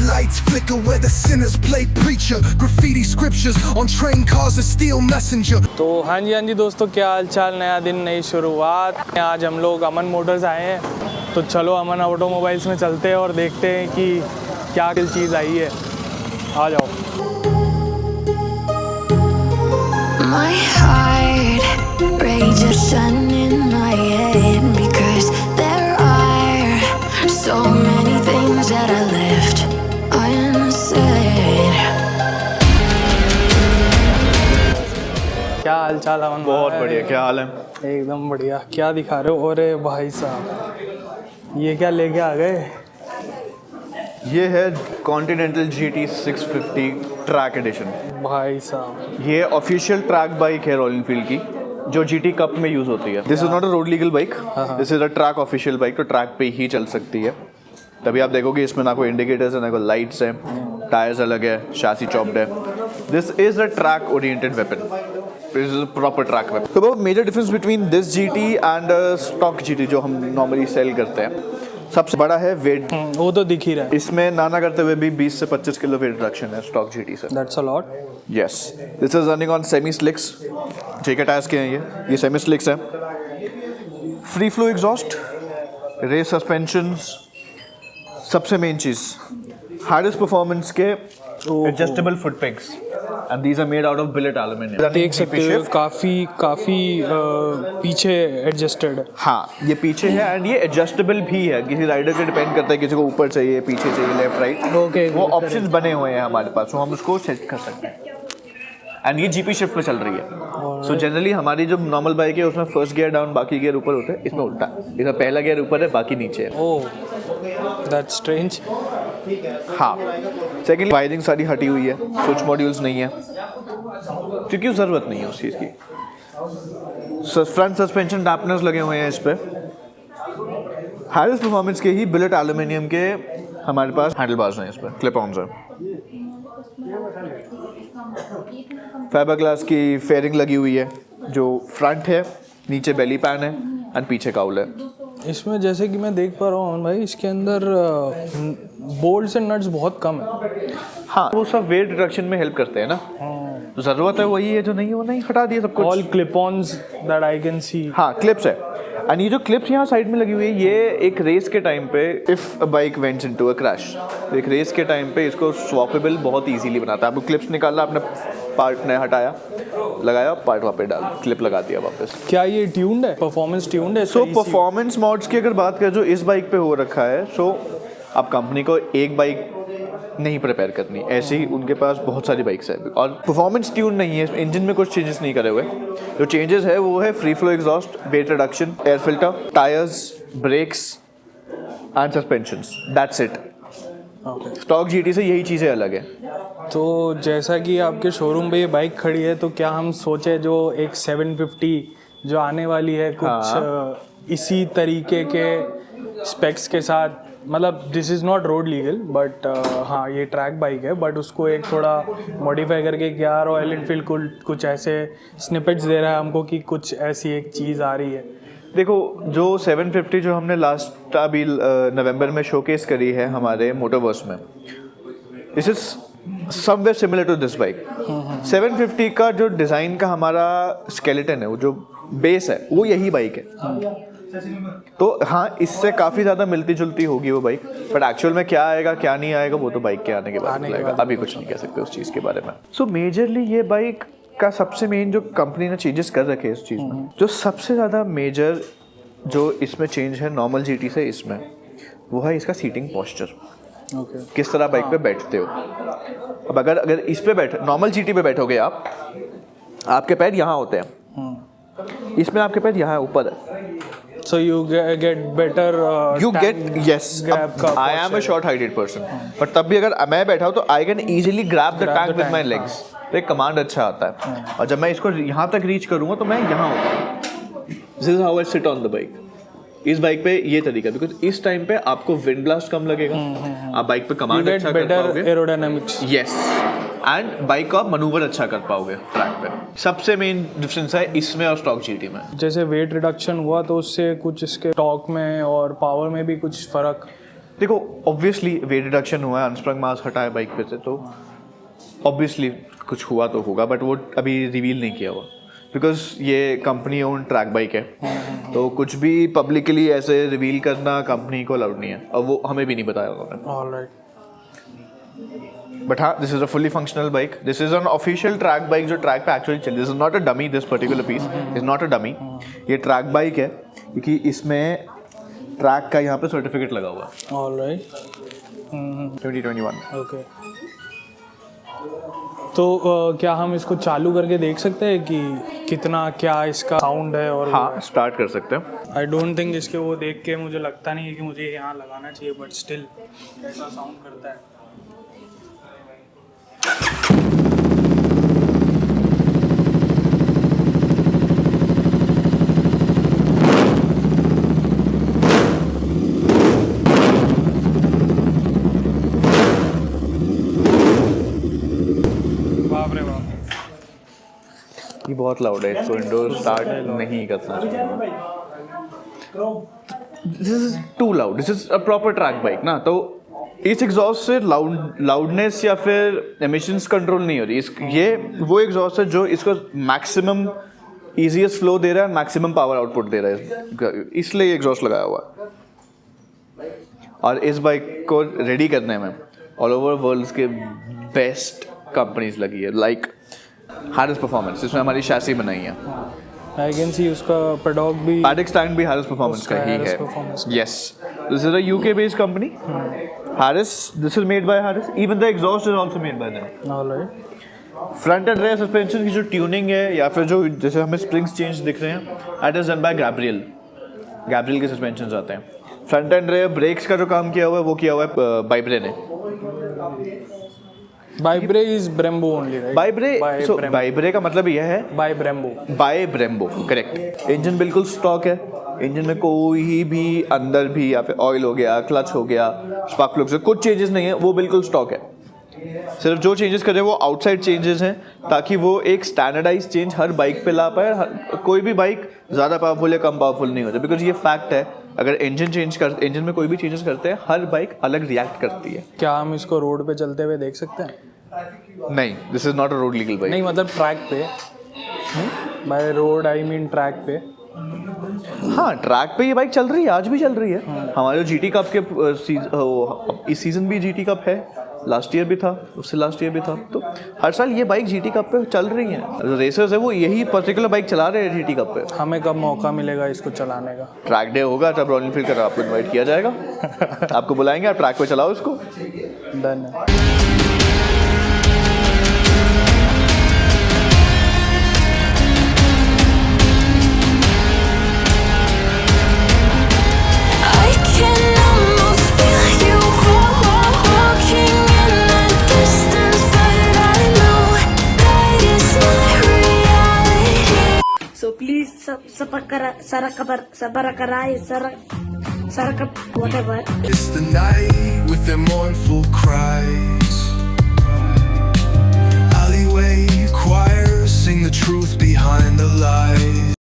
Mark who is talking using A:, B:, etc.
A: lights flicker where the sinners play preacher. Graffiti scriptures on train cars, a steel messenger.
B: तो हाँ जी दोस्तों, क्या हाल चाल। नया दिन, नई शुरुआत। आज हम लोग अमन मोटर्स आए हैं, तो चलो अमन ऑटोमोबाइल्स में चलते हैं और देखते हैं कि क्या चीज़ आई है। आ जाओ।
C: My heart rages in my head because there are so many things that I left unsaid.
B: क्या हाल चाल अमन?
D: बहुत बढ़िया। क्या हाल है?
B: एकदम बढ़िया। क्या दिखा रहे हो? अरे भाई साहब, ये क्या लेके आ गए?
D: ये है कॉन्टिनेंटल GT 650 ट्रैक एडिशन।
B: भाई साहब,
D: ये ऑफिशियल ट्रैक बाइक है रॉयल एनफील्ड की, जो GT कप में यूज होती है। This is not a road legal bike, this is a track official bike, तो ट्रैक पे ही चल सकती है। तभी आप देखोगे इसमें ना कोई इंडिकेटर्स है, ना कोई लाइट्स है, टायर्स अलग है, शासी चॉप्ड है। This is a track oriented weapon, this is a proper track weapon. तो major difference between this GT and stock GT जो हम नॉर्मली सेल करते हैं, सबसे बड़ा है वेट।
B: वो तो दिख ही रहा है।
D: इसमें नाना करते हुए भी 20 से 25 किलो वेट रिडक्शन है स्टॉक GT से।
B: That's a lot.
D: Yes, this is running on semi slicks. JK tyres के हैं ये सेमी स्लिक्स है। Free flow exhaust, race suspensions, सबसे मेन चीज हाईएस्ट परफॉर्मेंस के adjustable foot pegs, and these are made out of billet aluminium.
B: देख सकते हो काफी पीछे एडजस्टेड है।
D: हाँ, ये पीछे है एंड ये एडजस्टेबल भी है। किसी राइडर पे डिपेंड करता है, किसी को ऊपर चाहिए, पीछे चाहिए, लेफ्ट राइट।
B: ओके,
D: वो ऑप्शंस बने हुए हैं हमारे पास, तो हम उसको सेट कर सकते हैं। एंड ये GP शिफ्ट पे चल रही है। सो जनरली हमारी जो नॉर्मल बाइक है उसमें फर्स्ट गियर डाउन, बाकी गियर ऊपर होते हैं। इसमें उल्टा, इसमें पहला गियर ऊपर है, बाकी नीचे है।
B: ओह, दैट्स स्ट्रेंज।
D: हाँ, सेकेंडली वायरिंग सारी हटी हुई है, स्विच मॉड्यूल्स नहीं है, क्योंकि ज़रूरत नहीं है उस चीज़ की। फ्रंट सस्पेंशन डैम्पनर्स लगे हुए हैं इस पर। हाईएस्ट परफॉर्मेंस के ही बिलेट एल्यूमिनियम के हमारे पास हैंडल बार्स हैं, इस पर क्लिप ऑन्स हैं। फाइबर ग्लास की फेयरिंग लगी हुई है, जो फ्रंट है, नीचे बेली पैन है एंड पीछे काउल है।
B: इसमें जैसे कि मैं देख पा रहा हूँ भाई, इसके अंदर बोल्ट्स एंड नट्स बहुत कम है।
D: हाँ, वो सब वेट रिडक्शन में हेल्प करते हैं ना। तो ज़रूरत है वही है, जो नहीं है वो नहीं, हटा दिए सब कुछ।
B: All clip ons that I can see.
D: हाँ, क्लिप्स है। एंड ये जो क्लिप्स यहाँ साइड में लगी हुई है, ये एक रेस के टाइम पे if a bike vents into a crash, तो एक रेस के टाइम पे इसको स्वैपेबल बहुत इजीली बनाता है। आपको क्लिप्स निकालना, अपने पार्ट ने हटाया, लगाया, पार्ट वापस डाल, क्लिप लगा दिया वापस।
B: क्या ये ट्यून्ड है? परफॉर्मेंस ट्यून्ड है?
D: सो परफॉर्मेंस मॉड्स की अगर बात करें जो इस बाइक पे हो रखा है, सो आप कंपनी को एक बाइक नहीं प्रिपेयर करनी, ऐसे ही उनके पास बहुत सारी बाइक्स है और परफॉर्मेंस ट्यून नहीं है, इंजन में कुछ चेंजेस नहीं करे हुए। जो चेंजेस है वो है free flow exhaust, weight reduction, air filter, tyres, brakes and suspensions, that's it. Stock GT से यही चीज़ें अलग है।
B: तो जैसा कि आपके शोरूम पे ये बाइक खड़ी है, तो क्या हम सोचे जो एक 750 जो आने वाली है कुछ इसी तरीके के स्पेक्स के साथ, मतलब this is not road legal but हाँ ये ट्रैक बाइक है, बट उसको एक थोड़ा मॉडिफाई करके क्या रॉयल एनफील्ड कुछ ऐसे स्निपेट्स दे रहा है हमको कि कुछ ऐसी एक चीज़ आ रही है।
D: देखो, जो 750 जो हमने लास्ट अभी नवंबर में शोकेस करी है हमारे मोटरवर्स में, this is somewhere similar to this bike. 750 का जो डिज़ाइन का हमारा स्केलेटन है, वो जो बेस है, वो यही बाइक है। तो हाँ, इससे काफ़ी ज़्यादा मिलती जुलती होगी वो बाइक, बट एक्चुअल में क्या आएगा क्या नहीं आएगा वो तो बाइक के आने के बाद आएगा। अभी कुछ नहीं कह सकते उस चीज़ के बारे में। सो मेजरली ये बाइक का सबसे मेन जो कंपनी ने चेंजेस कर रखे हैं इस चीज़ में, जो सबसे ज़्यादा मेजर जो इसमें चेंज है नॉर्मल GT से इसमें, वो है इसका सीटिंग पोस्चर। किस तरह बाइक पे बैठते हो। अब अगर इस पे नॉर्मल GT पे बैठोगे आप, आपके पैर यहाँ होते हैं, इसमें आपके पैर यहाँ ऊपर है।
B: So you get better.
D: You get yes. I am a short-heighted person, but तब भी अगर मैं बैठा हूँ तो I can easily grab the tank with my legs. तो एक कमांड अच्छा आता है, और जब मैं इसको यहाँ तक रीच करूँगा तो मैं यहाँ होगा। This is how I sit on the bike. इस बाइक पे ये तरीका, बिकॉज इस टाइम पे आपको विंड ब्लास्ट कम लगेगा, आप बाइक पे कमांड अच्छा कर पाओगे,
B: एरोडायनामिक्स,
D: यस, एंड बाइक का मनूवर अच्छा कर पाओगे ट्रैक पे। सबसे मेन डिफरेंस है इसमें और स्टॉक GT में।
B: जैसे वेट रिडक्शन हुआ तो उससे कुछ इसके टॉर्क में और पावर में भी कुछ फर्क
D: देखो ऑब्वियसली वेट रिडक्शन हुआ है, अनस्प्रंग मास हटा है बाइक पे से, तो ऑब्वियसली कुछ हुआ तो होगा, बट वो अभी रिवील नहीं किया हुआ बिकॉज ये कंपनी ओन ट्रैक बाइक है, तो कुछ भी पब्लिकली ऐसे रिवील करना कंपनी को अलाउड नहीं है, और वो हमें भी नहीं बताया उन्होंने।
B: ऑलराइट।
D: बट हाँ, this is a fully functional bike, this is an official track bike जो ट्रैक पे एक्चुअली चल, this is not a dummy, this particular piece is not a dummy, ये ट्रैक बाइक है क्योंकि इसमें ट्रैक का यहाँ पे सर्टिफिकेट लगा हुआ है।
B: ऑलराइट।
D: 2021।
B: ओके। तो क्या हम इसको चालू करके देख सकते हैं कि कितना क्या इसका साउंड है? और
D: हाँ, स्टार्ट कर सकते हैं।
B: आई डोंट थिंक इसके वो देख के मुझे लगता नहीं है कि मुझे यहाँ लगाना चाहिए, बट स्टिल ऐसा साउंड करता है। बाप रे बाप,
D: ये बहुत लाउड है, इसको इंडोर स्टार्ट नहीं करना चाहिए। This is too loud, this is a proper track bike ना, तो इस एग्जॉस्ट से लाउडनेस या फिर एमिशंस कंट्रोल नहीं हो रही। ये वो एग्जॉस्ट है जो इसको मैक्सिमम ईजीएस्ट फ्लो दे रहा है, मैक्सिमम पावर आउटपुट दे रहा है, इसलिए एग्जॉस्ट लगाया हुआ है। और इस बाइक को रेडी करने में ऑल ओवर वर्ल्ड के बेस्ट कंपनीज लगी है, लाइक हारिस परफॉर्मेंस, इसमें हमारी शैसी बनाई है।
B: आई कैन सी उसका पेडॉक भी,
D: पैडिक स्टैंड भी हारिस परफॉर्मेंस का ही है। Yes, this is a UK based company, Haris, this is made by Haris, even the exhaust is also made by them.
B: Alright.
D: Front end rare suspension की जो ट्यूनिंग है या फिर जो जैसे हमें स्प्रिंग्स चेंज दिख रहे हैं, that is done by Gabriel के सस्पेंशंस आते हैं। फ्रंट एंड रेयर ब्रेक्स का जो काम किया हुआ है वो किया हुआ है बाइब्रे ने।
B: बाइब्रे इज ब्रेम्बो ओनली, राइट?
D: बाइब्रे का मतलब यह है
B: बाय ब्रेम्बो,
D: करेक्ट। इंजन बिल्कुल स्टॉक है, इंजन में कोई भी अंदर भी या फिर ऑयल हो गया, क्लच हो गया, स्पार्क प्लग से कुछ चेंजेस नहीं है, वो बिल्कुल स्टॉक है। सिर्फ जो चेंजेस करे वो आउटसाइड चेंजेस हैं, ताकि वो एक स्टैंडर्डाइज चेंज हर बाइक पे ला पाए। कोई भी बाइक ज़्यादा पावरफुल या कम पावरफुल नहीं होती, बिकॉज ये फैक्ट है, अगर इंजन में कोई भी चेंजेस करते हैं, हर बाइक अलग रिएक्ट करती है।
B: क्या हम इसको रोड पे चलते हुए देख सकते हैं?
D: नहीं, this is not a road legal bike.
B: नहीं, मतलब ट्रैक पे, by road I mean track पे।
D: हाँ, ट्रैक पे ये बाइक चल रही है, आज भी चल रही है। हमारे जो GT कप के इस सीजन भी GT कप है, लास्ट ईयर भी था, उससे लास्ट ईयर भी था, तो हर साल ये बाइक GT कप पे चल रही है। रेसर्स है वो यही पर्टिकुलर बाइक चला रहे हैं GT कप पे।
B: हमें कब मौका मिलेगा इसको चलाने का?
D: ट्रैक डे होगा तब रॉयल एनफील्ड का आपको इनवाइट किया जाएगा, आपको बुलाएंगे, आप ट्रैक पे चलाओ इसको।
B: डन है।
C: I can almost feel you walking in the distance, but I know that is not reality.
E: So please whatever.
A: It's the night with their mournful cries. Alleyway choirs sing the truth behind the lies.